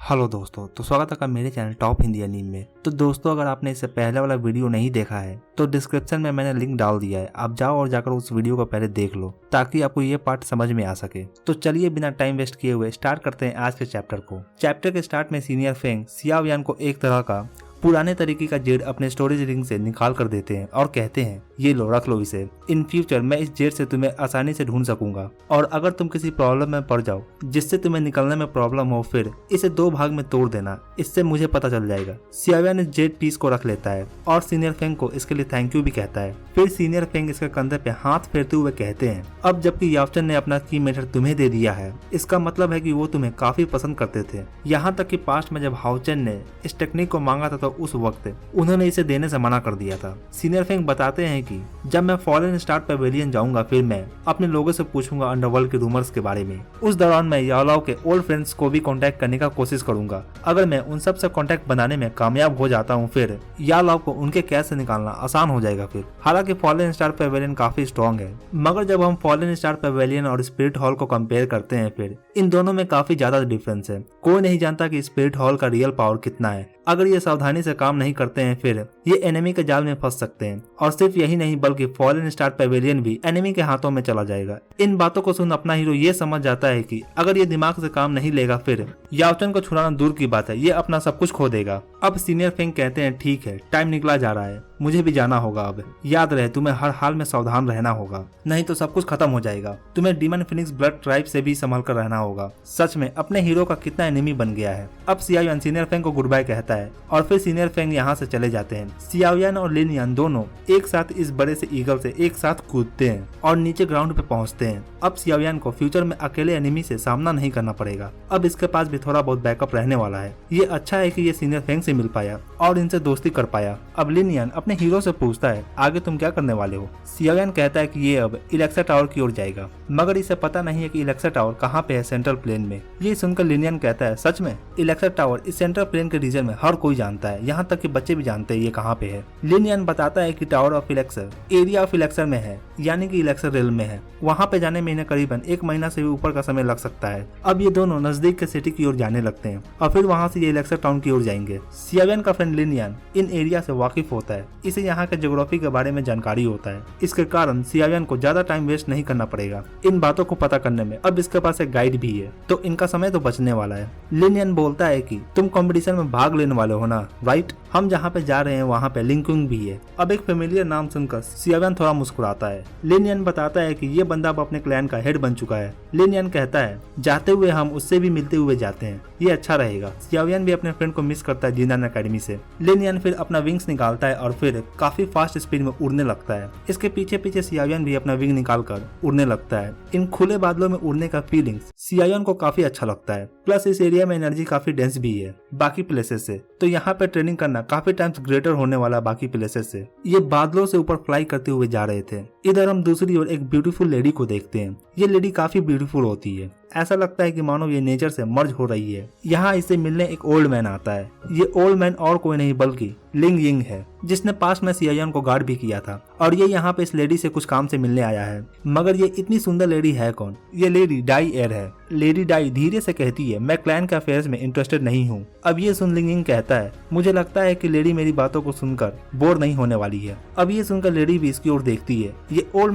Hello दोस्तों, तो स्वागत है आपका मेरे चैनल टॉप हिंदी एनीमे में। तो दोस्तों, अगर आपने इससे पहले वाला वीडियो नहीं देखा है तो डिस्क्रिप्शन में मैंने लिंक डाल दिया है, आप जाओ और जाकर उस वीडियो को पहले देख लो ताकि आपको ये पार्ट समझ में आ सके। तो चलिए बिना टाइम वेस्ट किए हुए स्टार्ट करते हैं आज के चैप्टर को। चैप्टर के स्टार्ट में सीनियर फेंग सियाओ यान को एक तरह का पुराने तरीके का जेड अपने स्टोरेज रिंग से निकाल कर देते हैं और कहते हैं, ये लो, रख लो इसे। इन फ्यूचर मैं इस जेड से तुम्हें आसानी से ढूंढ सकूंगा और अगर तुम किसी प्रॉब्लम में पड़ जाओ जिससे तुम्हें निकलने में प्रॉब्लम हो, फिर इसे 2 भाग में तोड़ देना, इससे मुझे पता चल जाएगा। सियाओ यान इस जेड पीस को रख लेता है और सीनियर फेंग को इसके लिए थैंक यू भी कहता है। फिर सीनियर फेंग इसके कंधे पे हाथ फेरते हुए कहते हैं, अब जबकि याओचन ने अपना की मेथड तुम्हें दे दिया है, इसका मतलब है कि वो तुम्हें काफी पसंद करते थे। यहाँ तक कि पास्ट में जब हाओचन ने इस टेक्निक को मांगा था तो उस वक्त उन्होंने इसे देने से मना कर दिया था। सीनियर फेंग बताते हैं कि जब मैं फॉलन स्टार पेविलियन जाऊंगा फिर मैं अपने लोगों से पूछूंगा अंडरवर्ल्ड के रूमर्स के बारे में। उस दौरान मैं याओलाओ के ओल्ड फ्रेंड्स को भी कांटेक्ट करने का कोशिश करूंगा। अगर मैं उन सब से कांटेक्ट बनाने में कामयाब हो जाता हूं फिर याओलाओ को उनके कैद से निकालना आसान हो जाएगा। फिर हालांकि फॉलन स्टार पेविलियन काफी स्ट्रॉन्ग है, मगर जब हम फॉलन स्टार पेविलियन और स्पिरिट हॉल को कंपेयर करते हैं फिर इन दोनों में काफी ज्यादा डिफरेंस है। कोई नहीं जानता कि स्पिरिट हॉल का रियल पावर कितना है। अगर ये सावधानी से काम नहीं करते हैं फिर ये एनिमी के जाल में फंस सकते हैं और सिर्फ यही नहीं बल्कि फॉलन स्टार पेविलियन भी एनिमी के हाथों में चला जाएगा। इन बातों को सुन अपना हीरो ये समझ जाता है कि अगर ये दिमाग से काम नहीं लेगा फिर याओचन को छुड़ाना दूर की बात है, ये अपना सब कुछ खो देगा। अब सीनियर फेंग कहते हैं, ठीक है, टाइम निकला जा रहा है, मुझे भी जाना होगा। अब याद रहे तुम्हें हर हाल में सावधान रहना होगा, नहीं तो सब कुछ खत्म हो जाएगा। तुम्हें डीमन फिनिक्स ब्लड ट्राइब से भी संभल कर रहना होगा। सच में अपने हीरो का कितना एनिमी बन गया है। अब सियाओ यान सीनियर फेंग को गुड बाय कहता है और फिर सीनियर फेंग यहाँ से चले जाते हैं। सियाओ यान और लिन यान दोनों एक साथ इस बड़े से ईगल से एक साथ कूदते हैं और नीचे ग्राउंड पे पहुंचते हैं। अब सियाओ यान को फ्यूचर में अकेले एनिमी से सामना नहीं करना पड़ेगा, अब इसके पास भी थोड़ा बहुत बैकअप रहने वाला है। ये अच्छा है कि ये सीनियर फेंग से मिल पाया और इनसे दोस्ती कर पाया। अब लिन यान अपने हीरो से पूछता है, आगे तुम क्या करने वाले हो? सियाओ यान कहता है कि ये अब इलेक्सा टावर की ओर जाएगा, मगर इसे पता नहीं है कि इलेक्सा टावर कहाँ पे है सेंट्रल प्लेन में। ये सुनकर लिन यान कहता है, सच में? इलेक्सा टावर इस सेंट्रल प्लेन के रीजन में हर कोई जानता है, यहाँ तक कि बच्चे भी जानते हैं ये कहाँ पे है। लिन यान बताता है कि tower of Elixir area of Elixir में है, यानी कि इलेक्सर रेल में है। वहाँ पे जाने में इन्हें करीबन 1 महीना से भी ऊपर का समय लग सकता है। अब ये दोनों नजदीक के सिटी की ओर जाने लगते हैं और फिर वहाँ से ये इलेक्सर टाउन की ओर जाएंगे। सियाओ यान का फ्रेंड लिन यान इन एरिया से वाकिफ होता है, इसे यहाँ के ज्योग्राफी के बारे में जानकारी होता है। इसके कारण सियाओ यान को ज्यादा टाइम वेस्ट नहीं करना पड़ेगा इन बातों को पता करने में। अब इसके पास एक गाइड भी है तो इनका समय तो बचने वाला है। लिन यान बोलता है कि तुम कंपटीशन में भाग लेने वाले हो ना, राइट? हम जहाँ पे जा रहे हैं वहाँ पे लिंकुंग भी है। अब एक फेमिलियर नाम सुनकर सियाओ यान थोड़ा मुस्कुराता है। लिन यान बताता है कि ये बंदा अब अपने क्लैन का हेड बन चुका है। लिन यान कहता है, जाते हुए हम उससे भी मिलते हुए जाते हैं, ये अच्छा रहेगा। सियाओ यान भी अपने फ्रेंड को मिस करता है जिंदान एकेडमी से। लिन यान फिर अपना विंग्स निकालता है और फिर काफी फास्ट स्पीड में उड़ने लगता है। इसके पीछे पीछे सियाओ यान भी अपना विंग निकाल कर उड़ने लगता है। इन खुले बादलों में उड़ने का फीलिंग्स सियाओ यान को काफी अच्छा लगता है। प्लस इस एरिया में एनर्जी काफी डेंस भी है बाकी प्लेसेस से, तो यहाँ पे ट्रेनिंग करना काफी टाइम्स ग्रेटर होने वाला बाकी प्लेसेस से। ये बादलों से ऊपर फ्लाई करते हुए जा रहे थे। इधर हम दूसरी ओर एक ब्यूटीफुल लेडी को देखते हैं। ये लेडी काफी ब्यूटीफुल होती है, ऐसा लगता है कि मानो ये नेचर से मर्ज हो रही है। यहाँ इसे मिलने एक ओल्ड मैन आता है। ये ओल्ड मैन और कोई नहीं बल्कि लिंग यिंग है, जिसने पास्ट में सियाओ यान को गार्ड भी किया था और ये यहाँ पे इस लेडी से कुछ काम से मिलने आया है। मगर ये इतनी सुंदर लेडी है कौन? ये लेडी डाई एयर है। लेडी डाई धीरे से कहती है, मैं क्लैन के अफेयर्स में इंटरेस्टेड नहीं हूँ। अब ये सुन लिंग यिंग कहता है, मुझे लगता है कि लेडी मेरी बातों को सुनकर बोर नहीं होने वाली है। अब ये सुनकर लेडी भी इसकी ओर देखती है। ये ओल्ड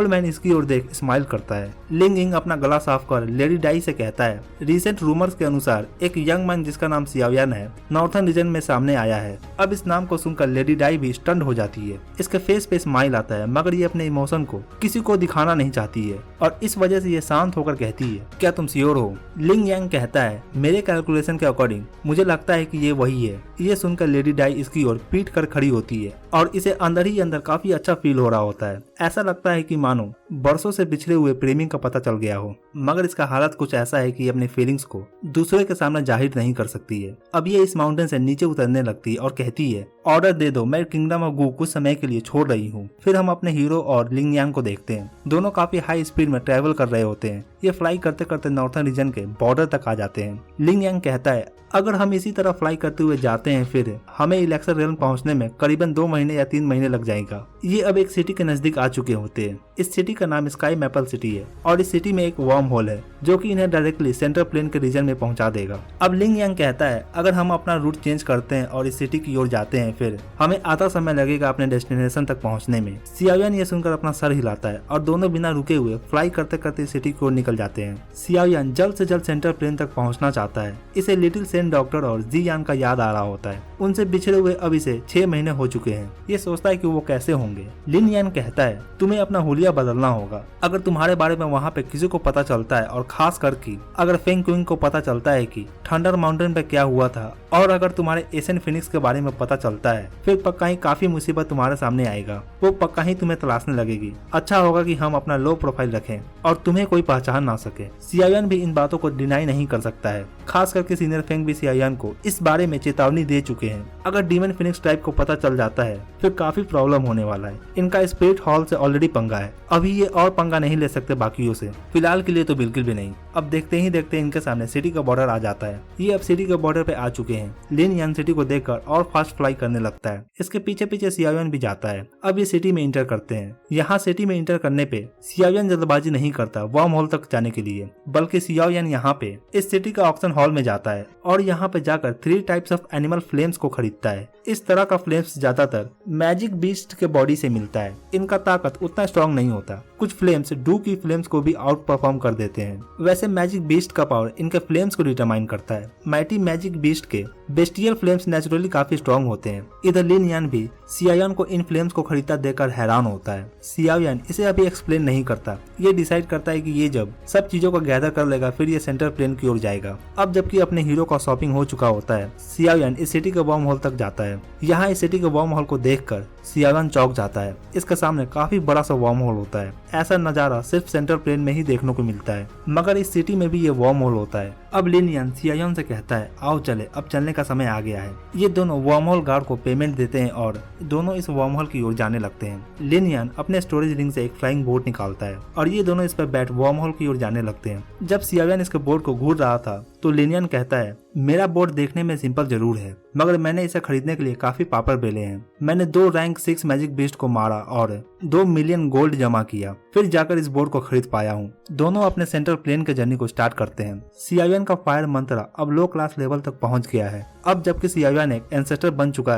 मैन इसकी ओर देख स्माइल करता है। लिंग यिंग अपना गला साफ कर लेडी डाई से कहता है, रिसेंट रूमर्स के अनुसार एक यंग मैन जिसका नाम सियाओ यान है नॉर्थर्न रीजन में सामने आया है। अब इस नाम को सुनकर लेडी डाई भी स्टन्ड हो जाती है। इसके फेस पे स्माइल आता है, मगर ये अपने इमोशन को किसी को दिखाना नहीं चाहती है और इस वजह से ये शांत होकर कहती है, क्या तुम श्योर हो? लिंग यांग कहता है, मेरे कैलकुलेशन के अकॉर्डिंग मुझे लगता है कि ये वही है। ये सुनकर लेडी डाई इसकी ओर पीट कर खड़ी होती है और इसे अंदर ही अंदर काफी अच्छा फील हो रहा होता है। ऐसा लगता है कि मानो बरसों से बिछड़े हुए प्रेमी का पता चल गया हो, मगर इसका हालत कुछ ऐसा है कि अपने फीलिंग्स को दूसरे के सामने जाहिर नहीं कर सकती है। अब ये इस माउंटेन से नीचे उतरने लगती है और कहती है, ऑर्डर दे दो, मैं किंगडम ऑफ गू कुछ समय के लिए छोड़ रही हूँ। फिर हम अपने हीरो और लिंग यांग को देखते हैं। दोनों काफी हाई स्पीड में ट्रेवल कर रहे होते हैं। ये फ्लाई करते करते नॉर्थर्न रीजन के बॉर्डर तक आ जाते हैं। लिंग यांग कहता है, अगर हम इसी तरह फ्लाई करते हुए जाते हैं फिर हमें इलेक्शन रेल पहुंचने में करीबन 2 महीने या 3 महीने लग जाएगा। ये अब एक सिटी के नजदीक आ चुके होते हैं। इस सिटी का नाम स्काई मैपल सिटी है और इस सिटी में एक वर्म होल है जो कि इन्हें डायरेक्टली सेंट्रल प्लेन के रीजन में पहुंचा देगा। अब लिंग यांग कहता है अगर हम अपना रूट चेंज करते हैं और इस सिटी की ओर जाते हैं फिर हमें आधा समय लगेगा अपने डेस्टिनेशन तक पहुंचने में। सियाओयान ये सुनकर अपना सर हिलाता है और दोनों बिना रुके हुए फ्लाई करते करते सिटी की ओर निकल जाते हैं। सियाओयान जल्द से जल्द सेंट्रल प्लेन तक पहुंचना चाहता है। इसे लिटिल सेन डॉक्टर और जी यान का याद आ रहा होता है। उनसे बिछड़े हुए अब इसे 6 महीने हो चुके हैं। ये सोचता है कि वो कैसे होंगे। लिन यान कहता है तुम्हें अपना हुलिया बदलना होगा। अगर तुम्हारे बारे में वहाँ पे किसी को पता चलता है और खास करके अगर फेंग क्विंग को पता चलता है कि थंडर माउंटेन पे क्या हुआ था और अगर तुम्हारे एशियन फिनिक्स के बारे में पता चलता है फिर पक्का ही काफी मुसीबत तुम्हारे सामने आएगा। वो पक्का ही तुम्हें तलाशने लगेगी। अच्छा होगा कि हम अपना लो प्रोफाइल रखें और तुम्हें कोई पहचान ना सके। सियाओयान भी इन बातों को डिनाई नहीं कर सकता है। खास करके सीनियर फेंग भी सियाओयान को इस बारे में चेतावनी दे चुके हैं। अगर डीमन फिनिक्स टाइप को पता चल जाता है फिर काफी प्रॉब्लम होने वाला है। इनका स्पिरिट हॉल से ऑलरेडी पंगा है। अभी ये और पंगा नहीं ले सकते बाकियों से, फिलहाल के लिए तो बिल्कुल भी नहीं। अब देखते ही देखते इनके सामने सिटी का बॉर्डर आ जाता है। ये अब सिटी के बॉर्डर पे आ चुके हैं। लिन यान सिटी को देखकर और फास्ट फ्लाई करने लगता है। इसके पीछे पीछे सियाओयान भी जाता है। अब ये सिटी में इंटर करते हैं। यहाँ सिटी में इंटर करने पे सियाओयान जल्दबाजी नहीं करता वर्म होल तक जाने के लिए, बल्कि सियाओयान यहाँ पे इस सिटी का ऑक्शन हॉल में जाता है और यहाँ पे जाकर 3 टाइप्स ऑफ एनिमल फ्लेम्स को खरीदता है। इस तरह का फ्लेम्स ज्यादातर मैजिक बीस्ट के बॉडी से मिलता है। इनका ताकत उतना स्ट्रॉन्ग नहीं होता। कुछ फ्लेम्स डू की फ्लेम्स को भी आउट परफॉर्म कर देते हैं। वैसे मैजिक बीस्ट का पावर इनके फ्लेम्स को डिटरमाइन करता है। माइटी मैजिक बीस्ट के बेस्टियल फ्लेम्स नेचुरली काफी स्ट्रॉन्ग होते हैं। इधर लिन यान भी सियाओयान को इन फ्लेम्स को खरीदता देखकर हैरान होता है। सियाओयान इसे अभी एक्सप्लेन नहीं करता। ये डिसाइड करता है कि ये जब सब चीजों को गैदर कर लेगा फिर ये सेंट्रल प्लेन की ओर जाएगा। अब जबकि अपने हीरो का शॉपिंग हो चुका होता है, सियाओयान इस सिटी के वर्म होल तक जाता है। यहाँ इस सिटी के वर्म होल को देखकर सियाओयान चौंक जाता है। इसके सामने काफी बड़ा सा वर्म होल होता है। ऐसा नजारा सिर्फ सेंट्रल प्लेन में ही देखने को मिलता है, मगर इस सिटी में भी ये वर्म होल होता है। अब लिन यान सियाओयान से कहता है आओ चले, अब चलने का समय आ गया है। ये दोनों वर्म होल गार्ड को पेमेंट देते हैं और दोनों इस वर्म होल की ओर जाने लगते हैं। लिन यान अपने स्टोरेज रिंग से एक फ्लाइंग बोट निकालता है और ये दोनों इस पर बैठ वर्म होल की ओर जाने लगते हैं। जब सियाओयान इसके बोट को घूर रहा था तो लिन यान कहता है मेरा बोट देखने में सिंपल जरूर है, मगर मैंने इसे खरीदने के लिए काफी पापड़ बेले हैं। मैंने 2 रैंक 6 मैजिक बीस्ट को मारा और 2 मिलियन गोल्ड जमा किया, फिर जाकर इस बोट को खरीद पाया हूँ। दोनों अपने सेंट्रल प्लेन के जर्नी को स्टार्ट करते हैं। सियाओयान का फायर मंत्र अब लो क्लास लेवल तक पहुंच गया है। अब जबकि सियाओयान एक एंसेस्टर बन चुका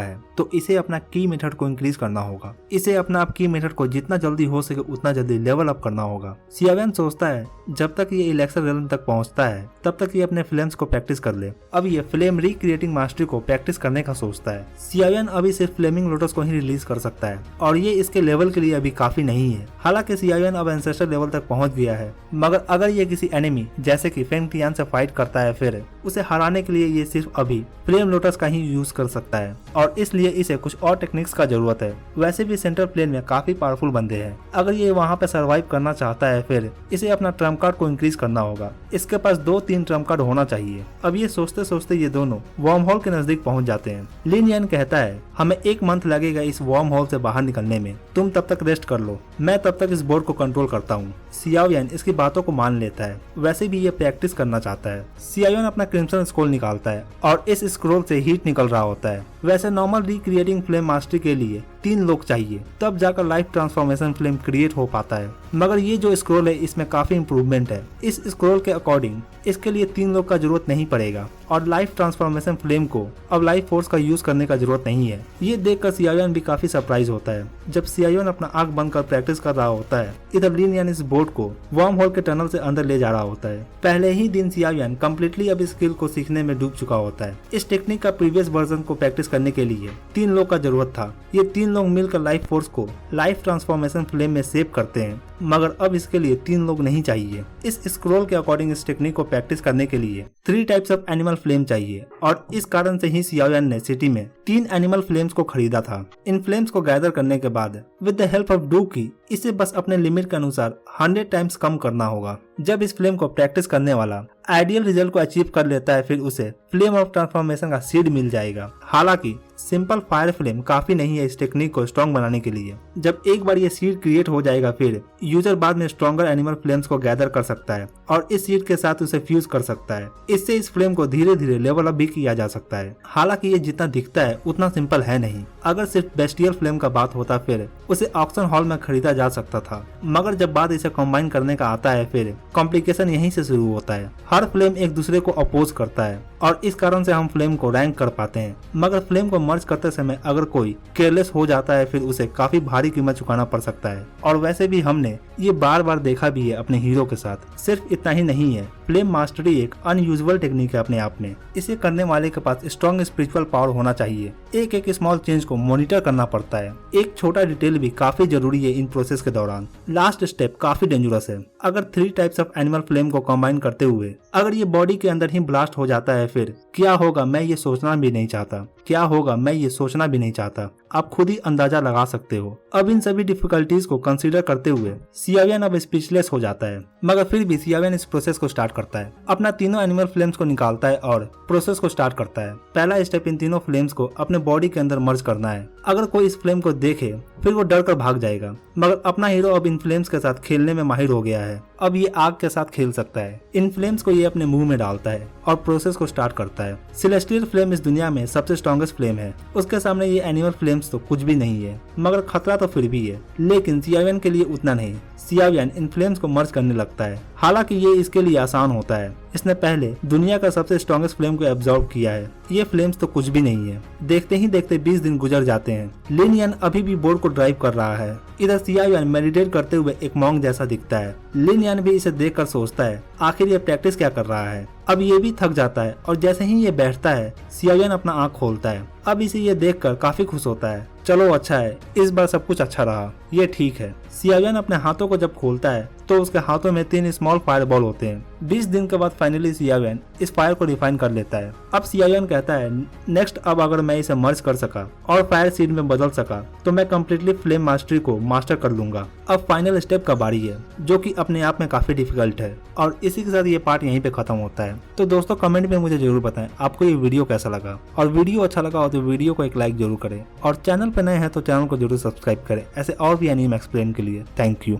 है तो इसे अपना की मेथड को इंक्रीज करना होगा। इसे अपना की मेथड को जितना जल्दी हो सके उतना जल्दी लेवल अप करना होगा। सियाओयान सोचता है जब तक ये इलेक्शन रेलम तक पहुंचता है तब तक ये अपने फ्लेम्स को प्रैक्टिस कर ले। अब ये फ्लेम रिक्रिएटिंग मास्टरी को प्रैक्टिस करने का सोचता है। सियाओयान अभी सिर्फ फ्लेमिंग लोटस को ही रिलीज कर सकता है और ये इसके लेवल के लिए अभी काफी नहीं है। हालांकि सियाओयान अब एंसेस्टर लेवल तक पहुंच गया है, मगर अगर ये किसी एनिमी जैसे कि फेंग टियान से फाइट करता है फिर उसे हराने के लिए ये सिर्फ अभी फ्लेम लोटस का ही यूज कर सकता है और इसलिए इसे कुछ और टेक्निक्स का जरूरत है। वैसे भी सेंट्रल प्लेन में काफी पावरफुल बंदे हैं। अगर ये वहाँ पे सरवाइव करना चाहता है फिर इसे अपना ट्रम्प कार्ड को इंक्रीज करना होगा। इसके पास 2-3 ट्रम्प कार्ड होना चाहिए। अब ये सोचते सोचते ये दोनों वर्म होल के नजदीक पहुंच जाते हैं। लिन यान कहता है हमें 1 मंथ लगेगा इस वर्म होल से बाहर निकलने में, तुम तब तक रेस्ट कर लो, मैं तब तक इस बोर्ड को कंट्रोल करता हूँ। सियाओयान इसकी बातों को मान लेता है। वैसे भी ये प्रैक्टिस करना चाहता है। सियाओयान अपना क्रिम्सन स्क्रोल निकालता है और इस स्क्रोल से हीट निकल रहा होता है। वैसे नॉर्मल रिक्रिएटिंग फ्लेम मास्टरी के लिए 3 लोग चाहिए, तब जाकर लाइफ ट्रांसफॉर्मेशन फ्लेम क्रिएट हो पाता है। मगर ये जो स्क्रोल है इसमें काफी इंप्रूवमेंट है। इस स्क्रोल के अकॉर्डिंग इसके लिए 3 लोग का जरूरत नहीं पड़ेगा और लाइफ ट्रांसफॉर्मेशन फ्लेम को अब लाइफ फोर्स का यूज करने का जरूरत नहीं है। ये देखकर सियाओयान भी काफी सरप्राइज होता है। जब सियाओयान अपना आंख बंद कर प्रैक्टिस कर रहा होता है, इधर लिन यान इस बोट को वर्म होल के टनल से अंदर ले जा रहा होता है। पहले ही दिन सियाओयान कम्प्लीटली अब स्किल को सीखने में डूब चुका होता है। इस टेक्निक का प्रीवियस वर्जन को प्रैक्टिस करने के लिए 3 लोग का जरूरत था। ये 3 लोग मिलकर लाइफ फोर्स को लाइफ ट्रांसफॉर्मेशन फ्लेम में सेव करते हैं, मगर अब इसके लिए 3 लोग नहीं चाहिए। इस स्क्रोल के अकॉर्डिंग इस टेक्निक को प्रैक्टिस करने के लिए 3 टाइप्स ऑफ एनिमल फ्लेम चाहिए और इस कारण से ही सियाओयान ने सिटी में 3 एनिमल फ्लेम्स को खरीदा था। इन फ्लेम्स को गैदर करने के बाद with the help of do की इसे बस अपने लिमिट के अनुसार 100 टाइम्स कम करना होगा। जब इस फ्लेम को प्रैक्टिस करने वाला आइडियल रिजल्ट को अचीव कर लेता है फिर उसे फ्लेम ऑफ ट्रांसफॉर्मेशन का सीड मिल जाएगा। हालांकि सिंपल फायर फ्लेम काफी नहीं है इस टेक्निक को स्ट्रॉन्ग बनाने के लिए। जब एक बार ये सीड क्रिएट हो जाएगा फिर यूजर बाद में स्ट्रॉन्गर एनिमल फ्लेम्स को गैदर कर सकता है और इस सीड के साथ उसे फ्यूज कर सकता है। इससे इस फ्लेम को धीरे धीरे लेवल अप भी किया जा सकता है। हालांकि ये जितना दिखता है उतना सिंपल है नहीं। अगर सिर्फ बेस्टियल फ्लेम का बात होता फिर उसे ऑक्शन हॉल में खरीदा जा सकता था, मगर जब बात इसे कंबाइन करने का आता है फिर कॉम्प्लिकेशन यहीं से शुरू होता है। हर फ्लेम एक दूसरे को अपोज करता है और इस कारण से हम फ्लेम को रैंक कर पाते हैं, मगर फ्लेम को मर्ज करते समय अगर कोई केयरलेस हो जाता है फिर उसे काफी भारी कीमत चुकाना पड़ सकता है। और वैसे भी हमने ये बार बार देखा भी है अपने हीरो के साथ। सिर्फ इतना ही नहीं है, फ्लेम मास्टरी एक अनयूजुअल टेक्निक है अपने आप में। इसे करने वाले के पास स्ट्रॉन्ग स्पिरिचुअल पावर होना चाहिए। एक एक स्मॉल चेंज को मॉनिटर करना पड़ता है। एक छोटा डिटेल भी काफी जरूरी है इन प्रोसेस के दौरान। लास्ट स्टेप काफी डेंजरस है। अगर 3 टाइप्स ऑफ एनिमल फ्लेम को कंबाइन करते हुए अगर ये बॉडी के अंदर ही ब्लास्ट हो जाता है फिर क्या होगा मैं ये सोचना भी नहीं चाहता। क्या होगा मैं ये सोचना भी नहीं चाहता। आप खुद ही अंदाजा लगा सकते हो। अब इन सभी डिफिकल्टीज को कंसीडर करते हुए सियावियन अब स्पीचलेस हो जाता है, मगर फिर भी सियावियन इस प्रोसेस को स्टार्ट करता है। अपना तीनों एनिमल फ्लेम्स को निकालता है और प्रोसेस को स्टार्ट करता है। पहला स्टेप इन तीनों फ्लेम्स को अपने बॉडी के अंदर मर्ज करना है। अगर कोई इस फ्लेम को देखे फिर वो डर कर भाग जाएगा, मगर अपना हीरो अब इन फ्लेम्स के साथ खेलने में माहिर हो गया है। अब ये आग के साथ खेल सकता है। इन फ्लेम्स को ये अपने मुंह में डालता है और प्रोसेस को स्टार्ट करता है। सेलेस्टियल फ्लेम इस दुनिया में सबसे स्ट्रॉन्गेस्ट फ्लेम है। उसके सामने ये एनिमल फ्लेम्स तो कुछ भी नहीं है, मगर खतरा तो फिर भी है। लेकिन सियावियन के लिए उतना नहीं। सियावियन इन फ्लेम्स को मर्ज करने लगता है। हालांकि ये इसके लिए आसान होता है। इसने पहले दुनिया का सबसे स्ट्रॉन्गेस्ट फ्लेम को एब्जॉर्ब किया है। ये फ्लेम्स तो कुछ भी नहीं है। देखते ही देखते 20 दिन गुजर जाते हैं। लिन यान अभी भी बोर्ड को ड्राइव कर रहा है। इधर सियावियन मेडिटेट करते हुए एक मॉन्क जैसा दिखता है। लिन यान भी इसे देखकर सोचता है आखिर ये प्रैक्टिस क्या कर रहा है। अब ये भी थक जाता है और जैसे ही ये बैठता है सियावियन अपना आँख खोलता है। अब इसे ये देखकर काफी खुश होता है। चलो अच्छा है, इस बार सब कुछ अच्छा रहा, ये ठीक है। सियावियन अपने हाथों को जब खोलता है तो उसके हाथों में 3 स्मॉल फायर बॉल होते हैं। 20 दिन के बाद फाइनली सियावियन इस फायर को रिफाइन कर लेता है। अब सियावियन कहता है नेक्स्ट अब अगर मैं इसे मर्ज कर सका और फायर सीड में बदल सका तो मैं कम्प्लीटली फ्लेम मास्टरी को मास्टर कर लूंगा। अब फाइनल स्टेप का बारी है, जो कि अपने आप में काफी डिफिकल्ट है। और इसी के साथ ये पार्ट यहीं पे खत्म होता है। तो दोस्तों कमेंट में मुझे जरूर बताएं आपको ये वीडियो कैसा लगा, और वीडियो अच्छा लगा हो तो वीडियो को एक लाइक जरूर करें, और चैनल पे नए हैं तो चैनल को जरूर सब्सक्राइब करें ऐसे और भी एनीमे एक्सप्लेन के लिए। Thank you.